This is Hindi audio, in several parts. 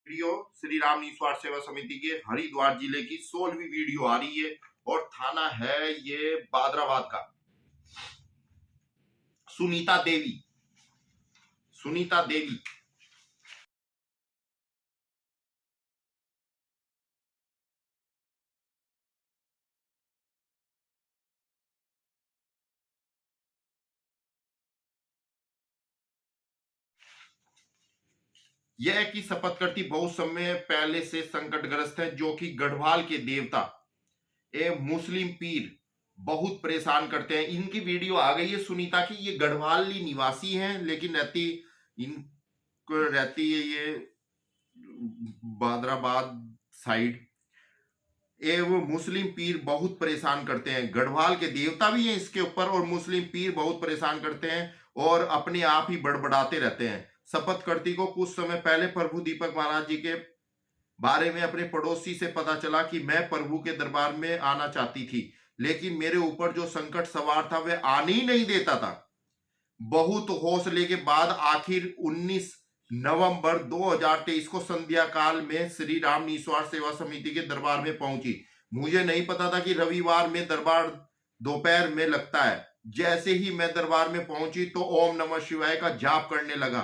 वीडियो श्री राम निस्वार्थ सेवा समिति के हरिद्वार जिले की 16वीं वीडियो आ रही है और थाना है ये बादराबाद का। सुनीता देवी यह की शपथ करती बहुत समय पहले से संकटग्रस्त है, जो कि गढ़वाल के देवता एवं मुस्लिम पीर बहुत परेशान करते हैं। इनकी वीडियो आ गई है सुनीता की। ये गढ़वाली निवासी हैं, लेकिन रहती है ये बादराबाद साइड। एवं मुस्लिम पीर बहुत परेशान करते हैं। गढ़वाल के देवता भी हैं इसके ऊपर और मुस्लिम पीर बहुत परेशान करते हैं और अपने आप ही बड़बड़ाते रहते हैं। शपथ करती को कुछ समय पहले प्रभु दीपक महाराज जी के बारे में अपने पड़ोसी से पता चला कि मैं प्रभु के दरबार में आना चाहती थी, लेकिन मेरे ऊपर जो संकट सवार था वह आने ही नहीं देता था। बहुत हौसले के बाद आखिर 19 नवंबर 2023 को संध्या काल में श्री राम निस्वार्थ सेवा समिति के दरबार में पहुंची। मुझे नहीं पता था कि रविवार में दरबार दोपहर में लगता है। जैसे ही मैं दरबार में पहुंची तो ओम नमः शिवाय का जाप करने लगा।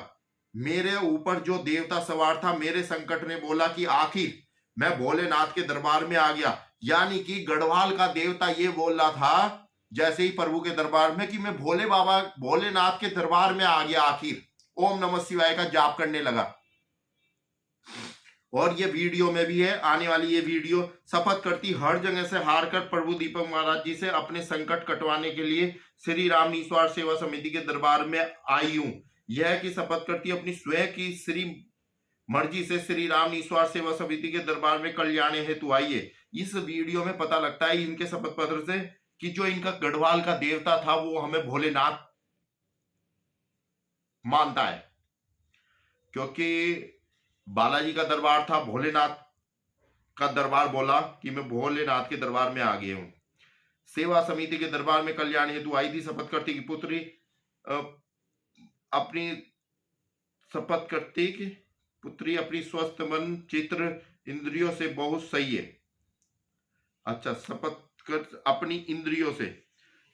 मेरे ऊपर जो देवता सवार था, मेरे संकट ने बोला कि आखिर मैं भोलेनाथ के दरबार में आ गया। यानी कि गढ़वाल का देवता ये बोल रहा था जैसे ही प्रभु के दरबार में कि मैं भोलेनाथ के दरबार में आ गया। आखिर ओम नमः शिवाय का जाप करने लगा। और ये वीडियो में भी है आने वाली ये वीडियो। शपथ करती हर जगह से हारकर प्रभु दीपक महाराज जी से अपने संकट कटवाने के लिए श्री राम निस्वार्थ सेवा समिति के दरबार में आई हूं। यह की शपथ करती अपनी स्वयं की श्री मर्जी से श्री राम निस्वार्थ सेवा समिति के दरबार में कल्याण हेतु आई है। इस वीडियो में पता लगता है इनके शपथ पत्र से कि जो इनका गढ़वाल का देवता था वो हमें भोलेनाथ मानता है, क्योंकि बालाजी का दरबार था, भोलेनाथ का दरबार बोला कि मैं भोलेनाथ के दरबार में आ गया हूं। सेवा समिति के दरबार में कल्याण हेतु आई थी। शपथ करती की पुत्री अपनी स्वस्थ मन चित्र इंद्रियों से बहुत सही है। अच्छा, शपथ कर अपनी इंद्रियों से।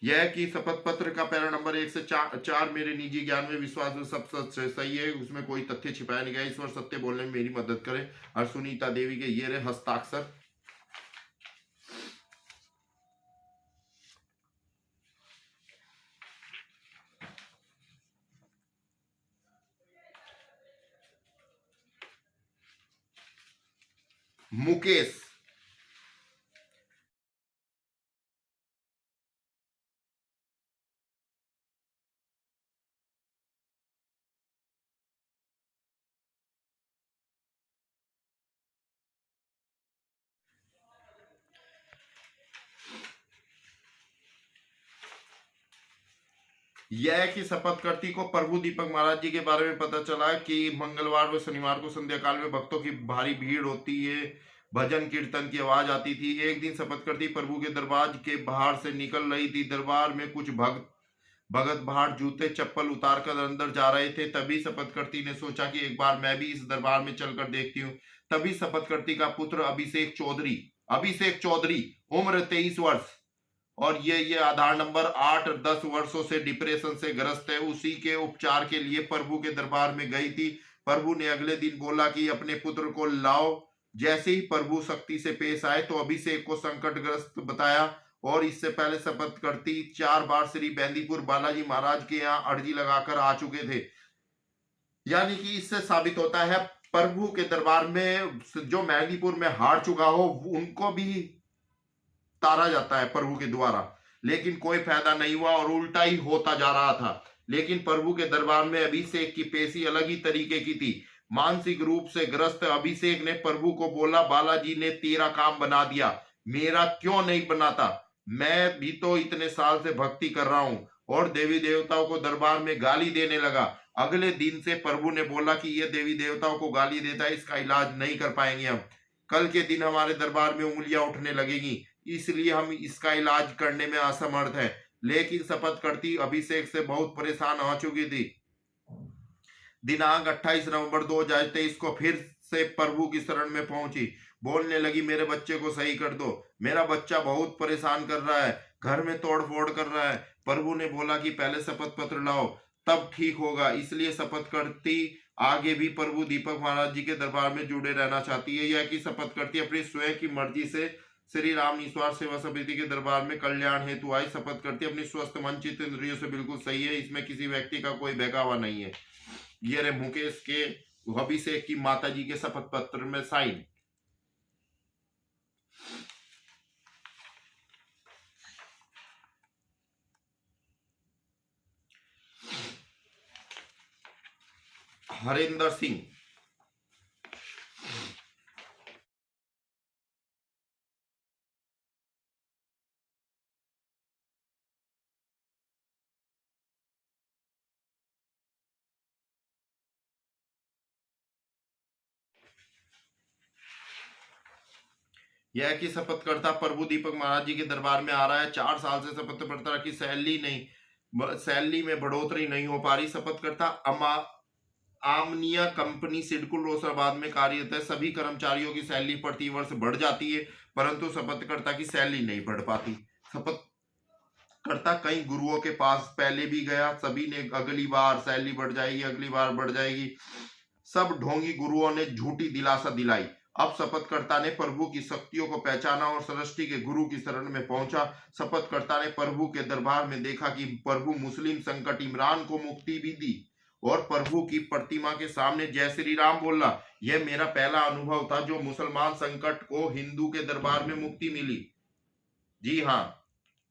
यह कि शपथ पत्र का पैरा नंबर 1 से 4 मेरे निजी ज्ञान में विश्वास में सब सही है, उसमें कोई तथ्य छिपाया नहीं गया। ईश्वर सत्य बोलने में मेरी मदद करे। और सुनीता देवी के ये रहे हस्ताक्षर। मुकेश यह कि शपथकर्ती को प्रभु दीपक महाराज जी के बारे में पता चला कि मंगलवार व शनिवार को संध्या काल में भक्तों की भारी भीड़ होती है, भजन कीर्तन की आवाज आती थी। एक दिन शपथकर्ती प्रभु के दरबार के बाहर से निकल रही थी। दरबार में कुछ भगत बाहर जूते चप्पल उतारकर अंदर जा रहे थे। तभी शपथकर्ती ने सोचा कि एक बार मैं भी इस दरबार में चलकर देखती हूँ। तभी शपथकर्ती का पुत्र अभिषेक चौधरी उम्र 23 वर्ष और ये आधार नंबर 8-10 वर्षों से डिप्रेशन से ग्रस्त है, उसी के उपचार के लिए प्रभु के दरबार में गई थी। प्रभु ने अगले दिन बोला कि अपने पुत्र को लाओ। जैसे ही प्रभु शक्ति से पेश आए तो अभिषेक को संकटग्रस्त बताया और इससे पहले शपथ करती 4 बार श्री बेंदीपुर बालाजी महाराज के यहाँ अर्जी लगाकर आ चुके थे। यानी कि इससे साबित होता है प्रभु के दरबार में जो मेहंदीपुर में हार चुका हो उनको भी तारा जाता है प्रभु के द्वारा, लेकिन कोई फायदा नहीं हुआ और उल्टा ही होता जा रहा था। लेकिन प्रभु के दरबार में अभिषेक की पेशी अलग ही तरीके की थी। मानसिक रूप से ग्रस्त अभिषेक ने प्रभु को बोला, बालाजी ने तेरा काम बना दिया, मेरा क्यों नहीं बनाता? मैं भी तो इतने साल से भक्ति कर रहा हूं। और देवी देवताओं को दरबार में गाली देने लगा। अगले दिन से प्रभु ने बोला कि ये देवी देवताओं को गाली देता है, इसका इलाज नहीं कर पाएंगे हम। कल के दिन हमारे दरबार में उंगलियां उठने लगेगी, इसलिए हम इसका इलाज करने में असमर्थ है। लेकिन शपथ करती अभिषेक से बहुत परेशान हो चुकी थी। दिनांक 28 नवंबर 2023 को फिर से प्रभु की शरण में पहुंची। बोलने लगी, मेरे बच्चे को सही कर दो, मेरा बच्चा बहुत परेशान कर रहा है, घर में तोड़ फोड़ कर रहा है। प्रभु ने बोला कि पहले शपथ पत्र लाओ, तब ठीक होगा। इसलिए शपथ करती आगे भी प्रभु दीपक महाराज जी के दरबार में जुड़े रहना चाहती है। यह कि शपथ करती अपनी स्वयं की मर्जी से श्री राम निस्वार्थ सेवा समिति के दरबार में कल्याण हेतु आई। शपथ करती अपनी स्वस्थ मन चित्त इंद्रियों से बिल्कुल सही है, इसमें किसी व्यक्ति का कोई बहकावा नहीं है। ये रहे मुकेश के अभिषेक की माता जी के शपथ पत्र में साइन। हरिंदर सिंह, यह कि शपथकर्ता प्रभु दीपक महाराज जी के दरबार में आ रहा है। 4 साल से शपथकर्ता की सैलरी में बढ़ोतरी नहीं हो पा रही। शपथकर्ता आमनिया कंपनी सिडकुल रोसराबाद में कार्यरत है। सभी कर्मचारियों की सैलरी प्रति वर्ष बढ़ जाती है, परंतु शपथकर्ता की सैलरी नहीं बढ़ पाती। शपथकर्ता कई गुरुओं के पास पहले भी गया, सभी ने अगली बार सैलरी बढ़ जाएगी, अगली बार बढ़ जाएगी, सब ढोंगी गुरुओं ने झूठी दिलासा दिलाई। अब शपथकर्ता ने प्रभु की शक्तियों को पहचाना और सृष्टि के गुरु की शरण में पहुंचा। शपथकर्ता ने प्रभु के दरबार में देखा कि प्रभु मुस्लिम संकट इमरान को मुक्ति भी दी और प्रभु की प्रतिमा के सामने जय श्री राम बोला। यह मेरा पहला अनुभव था जो मुसलमान संकट को हिंदू के दरबार में मुक्ति मिली। जी हाँ,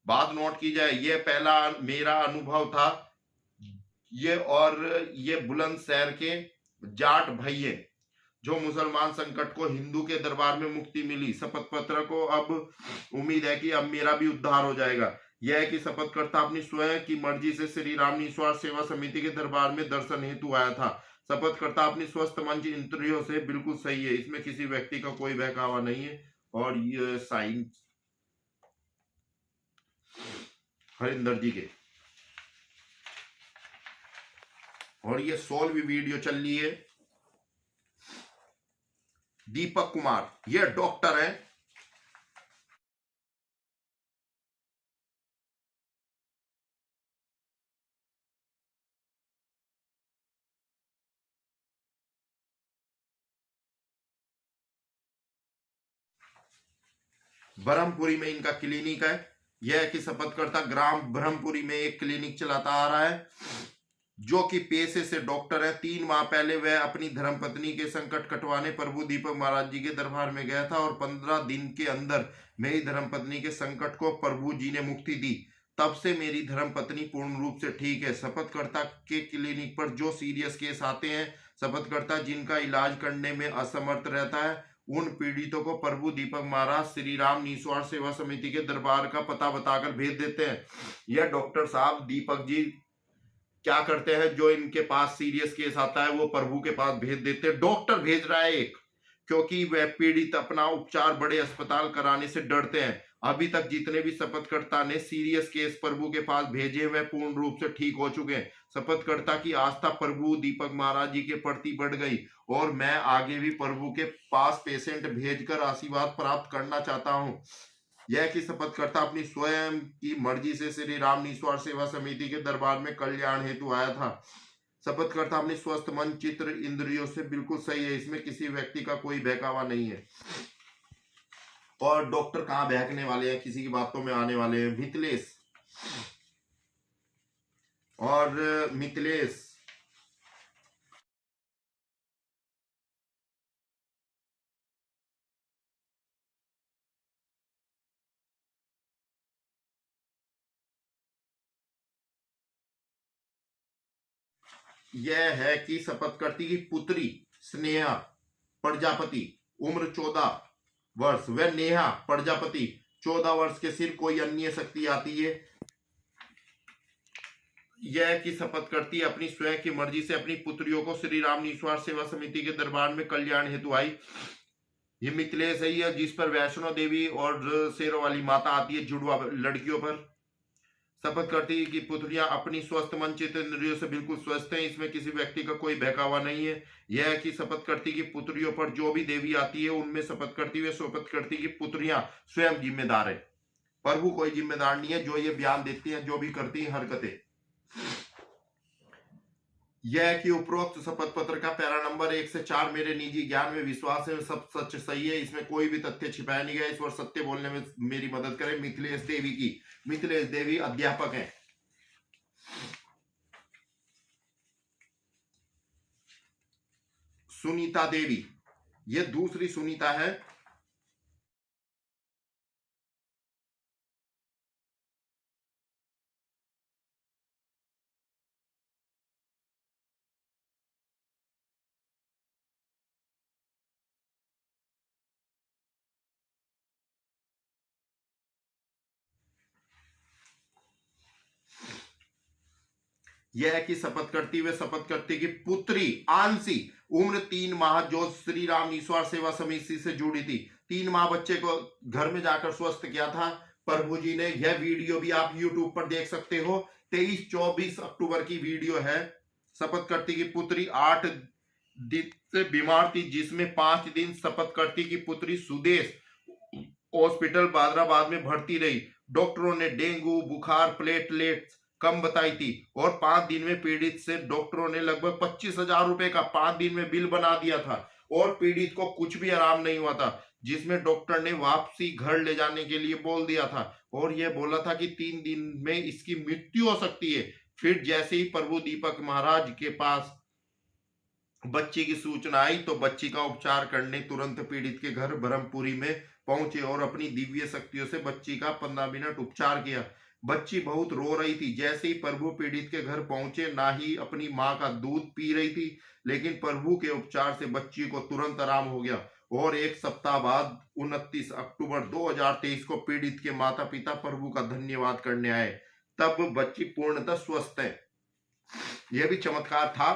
बात नोट की जाए, यह पहला मेरा अनुभव था। ये बुलंदशहर के जाट भैये जो मुसलमान संकट को हिंदू के दरबार में मुक्ति मिली। शपथ पत्र को अब उम्मीद है कि अब मेरा भी उद्धार हो जाएगा। यह है कि शपथकर्ता अपनी स्वयं की मर्जी से श्री राम निस्वार्थ सेवा समिति के दरबार में दर्शन हेतु आया था। शपथकर्ता अपनी स्वस्थ मन की इंद्रियों से बिल्कुल सही है, इसमें किसी व्यक्ति का कोई बहकावा नहीं है। और ये साइन हरिंदर जी के। और ये 16वीं वीडियो चल रही है। दीपक कुमार, ये डॉक्टर है। ब्रह्मपुरी में इनका क्लिनिक है। यह कि शपथकर्ता ग्राम ब्रह्मपुरी में एक क्लिनिक चलाता आ रहा है, जो कि पेशे से डॉक्टर है। 3 माह पहले वह अपनी धर्मपत्नी के संकट कटवाने प्रभु दीपक महाराज जी के दरबार में गया था और 15 दिन के अंदर मेरी धर्मपत्नी के संकट को प्रभु जी ने मुक्ति दी। तब से मेरी धर्मपत्नी पूर्ण रूप से ठीक है। शपथकर्ता के क्लिनिक पर जो सीरियस केस आते हैं, शपथकर्ता जिनका इलाज करने में असमर्थ रहता है, उन पीड़ितों को प्रभु दीपक महाराज श्री राम निस्वार्थ सेवा समिति के दरबार का पता बताकर भेज देते हैं। यह डॉक्टर साहब दीपक जी क्या करते हैं, जो इनके पास सीरियस केस आता है वो प्रभु के पास भेज देते हैं। डॉक्टर भेज रहा है एक, क्योंकि वह पीड़ित अपना उपचार बड़े अस्पताल कराने से डरते हैं। अभी तक जितने भी शपथकर्ता ने सीरियस केस प्रभु के पास भेजे वह पूर्ण रूप से ठीक हो चुके हैं। शपथकर्ता की आस्था प्रभु दीपक महाराज जी के प्रति बढ़ गई और मैं आगे भी प्रभु के पास पेशेंट भेजकर आशीर्वाद प्राप्त करना चाहता हूँ। यह कि शपथकर्ता अपनी स्वयं की मर्जी से श्री राम निस्वार्थ सेवा समिति के दरबार में कल्याण हेतु आया था। शपथकर्ता अपनी स्वस्थ मन चित्र इंद्रियों से बिल्कुल सही है, इसमें किसी व्यक्ति का कोई बहकावा नहीं है। और डॉक्टर कहाँ बहकने वाले हैं, किसी की बातों में आने वाले हैं। मिथिलेश यह है कि शपथकर्ती की पुत्री स्नेहा प्रजापति, उम्र 14 वर्ष। वह नेहा प्रजापति 14 वर्ष के सिर कोई अन्य शक्ति आती है। यह कि शपथकर्ती अपनी स्वयं की मर्जी से अपनी पुत्रियों को श्री राम निस्वार्थ सेवा समिति के दरबार में कल्याण हेतु आई। ये मिथिलेश है जिस पर वैष्णो देवी और शेरों वाली माता आती है जुड़वा लड़कियों पर। शपथ करती है कि पुत्रियां अपनी स्वस्थ मन चित्त इंद्रियों से बिल्कुल स्वस्थ हैं, इसमें किसी व्यक्ति का कोई बहकावा नहीं है। यह है कि शपथ करती कि पुत्रियों पर जो भी देवी आती है उनमें शपथ करती हुए शपथ करती कि पुत्रियां स्वयं जिम्मेदार है, प्रभु कोई जिम्मेदार नहीं है। जो ये बयान देती हैं, जो भी करती हैं हरकतें। यह कि उपरोक्त शपथ पत्र का पैरा नंबर 1 से 4 मेरे निजी ज्ञान में विश्वास है, सब सच सही है, इसमें कोई भी तथ्य छिपाया नहीं गया। ईश्वर सत्य बोलने में मेरी मदद करें। मिथिलेश देवी की। मिथिलेश देवी अध्यापक हैं। सुनीता देवी, ये दूसरी सुनीता है। यह कि शपथ करती हुए शपथ करती कि पुत्री आंसी उम्र 3 माह जो श्री राम ईश्वर सेवा समिति से जुड़ी थी, 3 माह बच्चे को घर में जाकर स्वस्थ किया था प्रभु जी ने। यह वीडियो भी आप YouTube पर देख सकते हो। 23-24 अक्टूबर की वीडियो है। शपथ करती की पुत्री 8 दिन से बीमार थी, जिसमें 5 दिन शपथ करती की पुत्री सुदेश हॉस्पिटल बादराबाद में भर्ती रही। डॉक्टरों ने डेंगू बुखार प्लेटलेट्स कम बताई थी और 5 दिन में पीड़ित से डॉक्टरों ने लगभग 25,000 रुपए का 5 दिन में बिल बना दिया था और पीड़ित को कुछ भी आराम नहीं हुआ था, जिसमें डॉक्टर ने वापसी घर ले जाने के लिए बोल दिया था और यह बोला था कि 3 दिन में इसकी मृत्यु हो सकती है। फिर जैसे ही प्रभु दीपक महाराज के पास बच्ची की सूचना आई तो बच्ची का उपचार करने तुरंत पीड़ित के घर ब्रह्मपुरी में पहुंचे और अपनी दिव्य शक्तियों से बच्ची का 15 मिनट उपचार किया। बच्ची बहुत रो रही थी। जैसे ही प्रभु पीड़ित के घर पहुंचे, ना ही अपनी मां का दूध पी रही थी, लेकिन प्रभु के उपचार से बच्ची को तुरंत आराम हो गया और एक सप्ताह बाद 29 अक्टूबर 2023 को पीड़ित के माता पिता प्रभु का धन्यवाद करने आए। तब बच्ची पूर्णतः स्वस्थ है। यह भी चमत्कार था।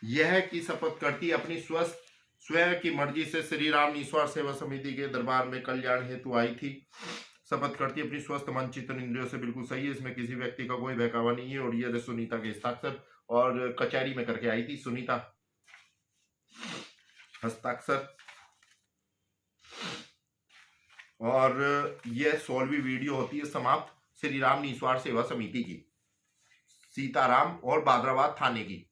यह की शपथ करती अपनी स्वस्थ स्वयं की मर्जी से श्री राम ईश्वर सेवा समिति के दरबार में कल्याण हेतु आई थी। शपथ करती अपनी स्वस्थ मन चित्त इंद्रियों से बिल्कुल सही है, इसमें किसी व्यक्ति का कोई बहकावा नहीं है। और ये सुनीता के हस्ताक्षर और कचहरी में करके आई थी सुनीता हस्ताक्षर। और यह 16वीं वीडियो होती है समाप्त श्री राम ईश्वर सेवा समिति की, सीताराम और बादराबाद थाने की।